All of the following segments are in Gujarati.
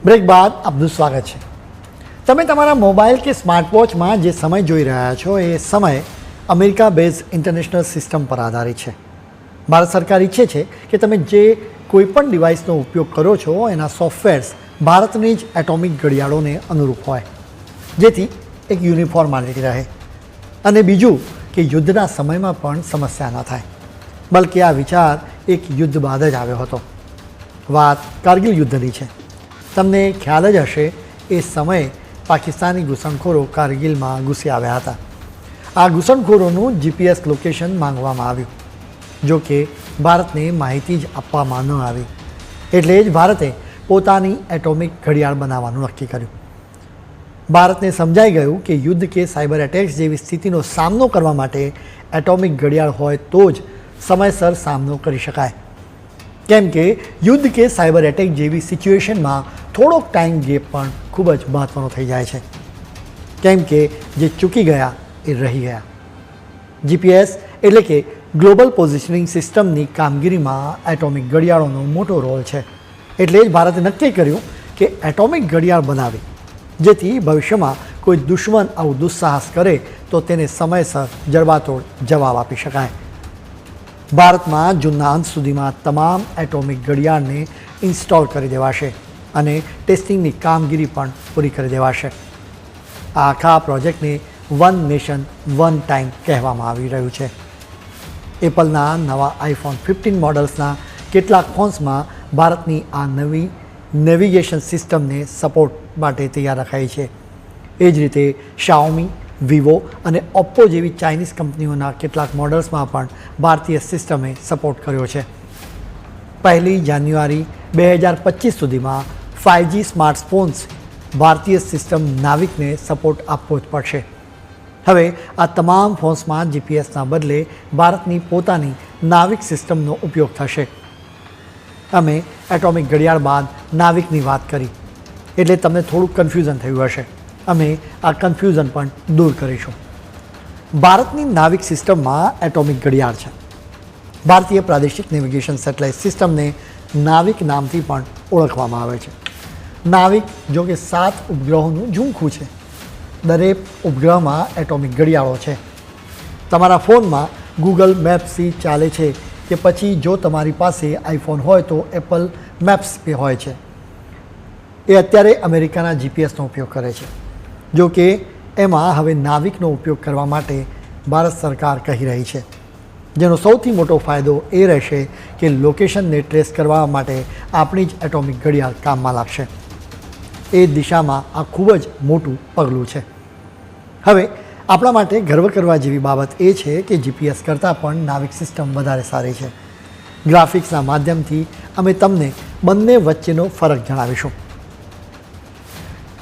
બ્રેક બાદ આપનું સ્વાગત છે. તમે તમારા મોબાઈલ કે સ્માર્ટ વોચમાં જે સમય જોઈ રહ્યા છો એ સમય અમેરિકા બેઝ ઇન્ટરનેશનલ સિસ્ટમ પર આધારિત છે. ભારત સરકાર ઈચ્છે છે કે તમે જે કોઈપણ ડિવાઇસનો ઉપયોગ કરો છો એના સોફ્ટવેર્સ ભારતની જ એટોમિક ઘડિયાળોને અનુરૂપ હોય, જેથી એક યુનિફોર્માલિટી રહે. અને બીજું કે યુદ્ધના સમયમાં પણ સમસ્યા ન થાય. બલકે આ વિચાર એક યુદ્ધ બાદ જ આવ્યો હતો. વાત કારગિલ યુદ્ધની છે. તમને ખ્યાલ જ હશે, એ સમયે પાકિસ્તાની ઘૂસણખોરો કારગિલમાં ઘૂસી આવ્યા હતા. આ ઘૂસણખોરોનું જીપીએસ લોકેશન માંગવામાં આવ્યું. જો કે ભારતને માહિતી જ આપવામાં ન આવી, એટલે જ ભારતે પોતાની એટોમિક ઘડિયાળ બનાવવાનું નક્કી કર્યું. ભારતને સમજાઈ ગયું કે યુદ્ધ કે સાયબર એટેક્સ જેવી સ્થિતિનો સામનો કરવા માટે એટોમિક ઘડિયાળ હોય તો જ સમયસર સામનો કરી શકાય. કેમ કે યુદ્ધ કે સાયબર એટેક જેવી સિચ્યુએશનમાં થોડોક ટાઈમ ગેપ પણ ખૂબ જ મહત્ત્વનો થઈ જાય છે. કેમ કે જે ચૂકી ગયા એ રહી ગયા. જીપીએસ એટલે કે ગ્લોબલ પોઝિશનિંગ સિસ્ટમની કામગીરીમાં એટોમિક ઘડિયાળોનો મોટો રોલ છે. એટલે જ ભારતે નક્કી કર્યું કે એટોમિક ઘડિયાળ બનાવી, જેથી ભવિષ્યમાં કોઈ દુશ્મન આવું દુસ્સાહસ કરે તો તેને સમયસર જડબાતોડ જવાબ આપી શકાય. ભારતમાં જૂનના અંત સુધીમાં તમામ એટોમિક ઘડિયાળને ઇન્સ્ટોલ કરી દેવાશે અને ટેસ્ટિંગની કામગીરી પણ પૂરી કરી દેવાશે. આ આખા પ્રોજેક્ટને વન નેશન વન ટાઈમ કહેવામાં આવી રહ્યું છે. એપલના નવા આઈફોન 15 મોડલ્સના કેટલાક ફોન્સમાં ભારતની આ નવી નેવિગેશન સિસ્ટમને સપોર્ટ માટે તૈયાર રખાઈ છે. એ જ રીતે શાઓમી, વિવો અને ઓપ્પો જેવી ચાઇનીઝ કંપનીઓના કેટલાક મોડલ્સમાં પણ ભારતીય સિસ્ટમે સપોર્ટ કર્યો છે. 1 જાન્યુઆરી 2025 સુધીમાં 5G સ્માર્ટફોન્સ ભારતીય સિસ્ટમ નાવિકને સપોર્ટ આપવો જ પડશે. હવે આ તમામ ફોન્સમાં જીપીએસના બદલે ભારતની પોતાની નાવિક સિસ્ટમનો ઉપયોગ થશે. અમે એટોમિક ઘડિયાળ બાદ નાવિકની વાત કરી, એટલે તમને થોડુંક કન્ફ્યુઝન થયું હશે. અમે આ કન્ફ્યુઝન પણ દૂર કરીશું. ભારતની નાવિક સિસ્ટમમાં એટોમિક ઘડિયાળ છે. ભારતીય પ્રાદેશિક નેવિગેશન સેટેલાઇટ સિસ્ટમને નાવિક નામથી પણ ઓળખવામાં આવે છે. નાવિક જો કે 7 ઉપગ્રહોનું ઝુમખું છે. દરેક ઉપગ્રહમાં એટોમિક ઘડિયાળો છે. તમારા ફોનમાં ગૂગલ મેપ્સથી ચાલે છે કે પછી જો તમારી પાસે આઈફોન હોય તો એપલ મેપ્સ હોય છે. એ અત્યારે અમેરિકાના જીપીએસનો ઉપયોગ કરે છે. જો કે એમાં હવે નાવિકનો ઉપયોગ કરવા માટે ભારત સરકાર કહી રહી છે, જેનો સૌથી મોટો ફાયદો એ રહેશે કે લોકેશનને ટ્રેસ કરવા માટે આપણી જ એટોમિક ઘડિયાળ કામમાં લાગશે. એ દિશામાં આ ખૂબ જ મોટું પગલું છે. હવે આપણા માટે ગર્વ કરવા જેવી બાબત એ છે કે જીપીએસ કરતાં પણ નાવિક સિસ્ટમ વધારે સારી છે. ગ્રાફિક્સના માધ્યમથી અમે તમને બંને વચ્ચેનો ફરક જણાવીશું.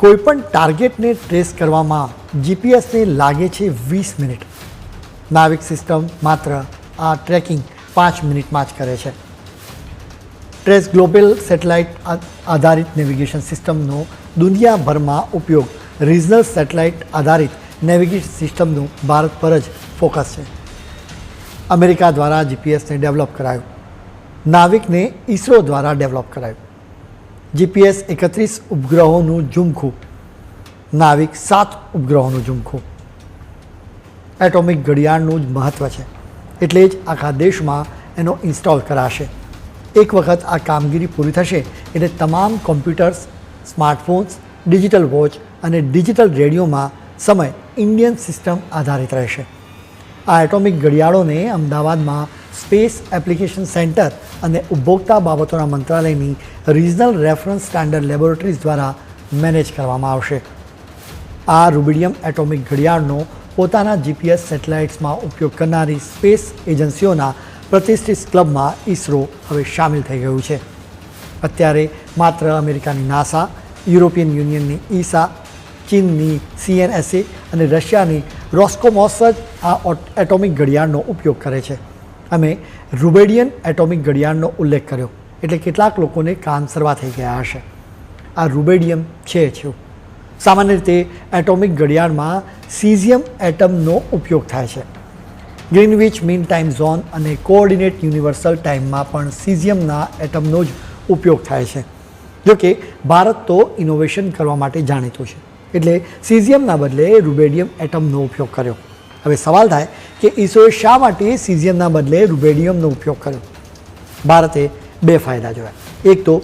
કોઈપણ ટાર્ગેટને ટ્રેસ કરવામાં જીપીએસને લાગે છે 20 મિનિટ. નાવિક સિસ્ટમ માત્ર આ ટ્રેકિંગ 5 મિનિટમાં જ કરે છે. ટ્રેસ ગ્લોબલ સેટેલાઇટ આધારિત નેવિગેશન સિસ્ટમનો દુનિયાભરમાં ઉપયોગ રિજનલ સેટેલાઇટ આધારિત નેવિગેશન સિસ્ટમનું ભારત પર જ ફોકસ છે. અમેરિકા દ્વારા જીપીએસને ડેવલપ કરાયું. નાવિકને ઇસરો દ્વારા ડેવલપ કરાયું. જીપીએસ 31 ઉપગ્રહોનું ઝુમખું, નાવિક 7 ઉપગ્રહોનું ઝુમખું. એટોમિક ઘડિયાળનું જ મહત્ત્વ છે, એટલે જ આખા દેશમાં એનો ઇન્સ્ટોલ કરાશે. એક વખત આ કામગીરી પૂરી થશે એટલે તમામ કોમ્પ્યુટર્સ, સ્માર્ટફોન્સ, ડિજિટલ વોચ અને ડિજિટલ રેડિયોમાં સમય ઇન્ડિયન સિસ્ટમ આધારિત રહેશે. આ એટોમિક ઘડિયાળોને અમદાવાદમાં સ્પેસ એપ્લિકેશન સેન્ટર અને ઉપભોક્તા બાબતોના મંત્રાલયની રિજનલ રેફરન્સ સ્ટાન્ડર્ડ લેબોરેટરીઝ દ્વારા મેનેજ કરવામાં આવશે. આ રૂબિડિયમ એટોમિક ઘડિયાળનો પોતાના જીપીએસ સેટેલાઇટ્સમાં ઉપયોગ કરનારી સ્પેસ એજન્સીઓના પ્રતિષ્ઠિત ક્લબમાં ઇસરો હવે સામેલ થઈ ગયું છે. અત્યારે માત્ર અમેરિકાની નાસા, યુરોપિયન યુનિયનની ઈસા, ચીનની CNSA અને રશિયાની રોસ્કોમોસ જ આ એટોમિક ઘડિયાળનો ઉપયોગ કરે છે. અમે રૂબેડિયન એટોમિક ઘડિયાળનો ઉલ્લેખ કર્યો એટલે કેટલાક લોકોને કાન સરવા થઈ ગયા હશે. આ રૂબેડિયમ છે શું? સામાન્ય રીતે એટોમિક ઘડિયાળમાં સીઝિયમ એટમનો ઉપયોગ થાય છે. ગ્રીનવિચ મીન ટાઈમ ઝોન અને કોઓર્ડિનેટ યુનિવર્સલ ટાઈમમાં પણ સીઝિયમના એટમનો જ ઉપયોગ થાય છે. જોકે ભારત તો ઇનોવેશન કરવા માટે જાણીતું છે, એટલે સીઝિયમના બદલે રૂબેડિયમ એટમનો ઉપયોગ કર્યો. હવે સવાલ થાય કે ઈસરોએ શા માટે સીઝિયમના બદલે રૂબેડિયમનો ઉપયોગ કર્યો? ભારતે બે ફાયદા જોયા. એક તો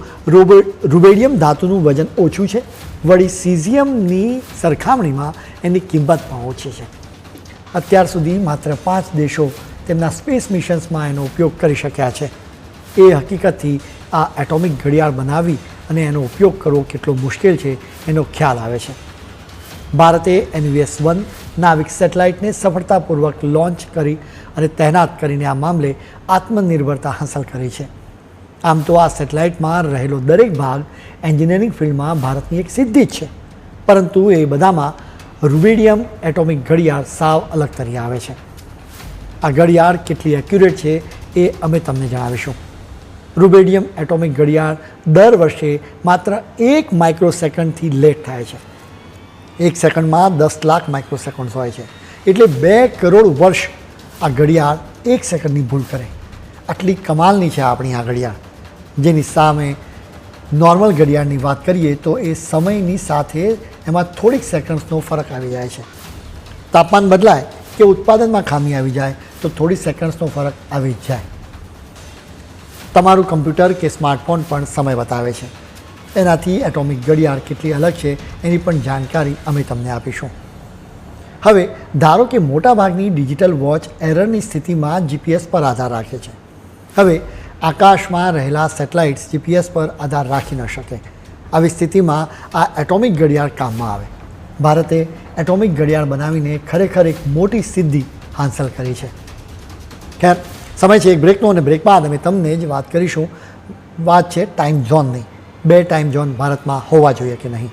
રૂબેડિયમ ધાતુનું વજન ઓછું છે, વળી સીઝિયમની સરખામણીમાં એની કિંમત પણ ઓછી છે. અત્યાર સુધી માત્ર 5 દેશો તેમના સ્પેસ મિશન્સમાં એનો ઉપયોગ કરી શક્યા છે. એ હકીકતથી આ એટોમિક ઘડિયાળ બનાવવી અને એનો ઉપયોગ કરવો કેટલો મુશ્કેલ છે એનો ખ્યાલ આવે છે. ભારતે NVS-1 નાવિક સેટેલાઇટને સફળતાપૂર્વક લોન્ચ કરી અને તૈનાત કરીને આ મામલે આત્મનિર્ભરતા હાંસલ કરી છે. આમ તો આ સેટેલાઇટમાં રહેલો દરેક ભાગ એન્જિનિયરિંગ ફિલ્ડમાં ભારતની એક સિદ્ધિ જ છે, પરંતુ એ બધામાં રૂબેડિયમ એટોમિક ઘડિયાળ સાવ અલગ તરી આવે છે. આ ઘડિયાળ કેટલી એક્યુરેટ છે એ અમે તમને જણાવીશું. રૂબેડિયમ એટોમિક ઘડિયાળ દર વર્ષે માત્ર 1 માઇક્રોસેકન્ડથી લેટ થાય છે. 1 સેકન્ડમાં 10 લાખ માઇક્રોસેકન્ડ્સ હોય છે, એટલે 2 કરોડ વર્ષ આ ઘડિયાળ 1 સેકન્ડની ભૂલ કરે. આટલી કમાલની છે આપણી આ ઘડિયાળ, જેની સામે નોર્મલ ઘડિયાળની વાત કરીએ તો એ સમયની સાથે એમાં થોડીક સેકન્ડ્સનો ફરક આવી જાય છે. તાપમાન બદલાય કે ઉત્પાદનમાં ખામી આવી જાય તો થોડી સેકન્ડ્સનો ફરક આવી જ જાય. તમારું કમ્પ્યુટર કે સ્માર્ટફોન પણ સમય બતાવે છે. એનાથી એટોમિક ઘડિયાળ કેટલી અલગ છે એની પણ જાણકારી અમે તમને આપીશું. હવે ધારો કે મોટાભાગની ડિજિટલ વોચ એરરની સ્થિતિમાં GPS પર આધાર રાખે છે. હવે આકાશમાં રહેલા સેટેલાઇટ્સ GPS પર આધાર રાખી ન શકે. આવી સ્થિતિમાં આ એટોમિક ઘડિયાળ કામમાં આવે. ભારતે એટોમિક ઘડિયાળ બનાવીને ખરેખર એક મોટી સિદ્ધિ હાંસલ કરી છે. ખેર, સમય છે એક બ્રેકનો, અને બ્રેક બાદ અમે તમને જ વાત કરીશું. વાત છે ટાઈમ ઝોનની. 2 ટાઈમ ઝોન ભારતમાં હોવા જોઈએ કે નહીં.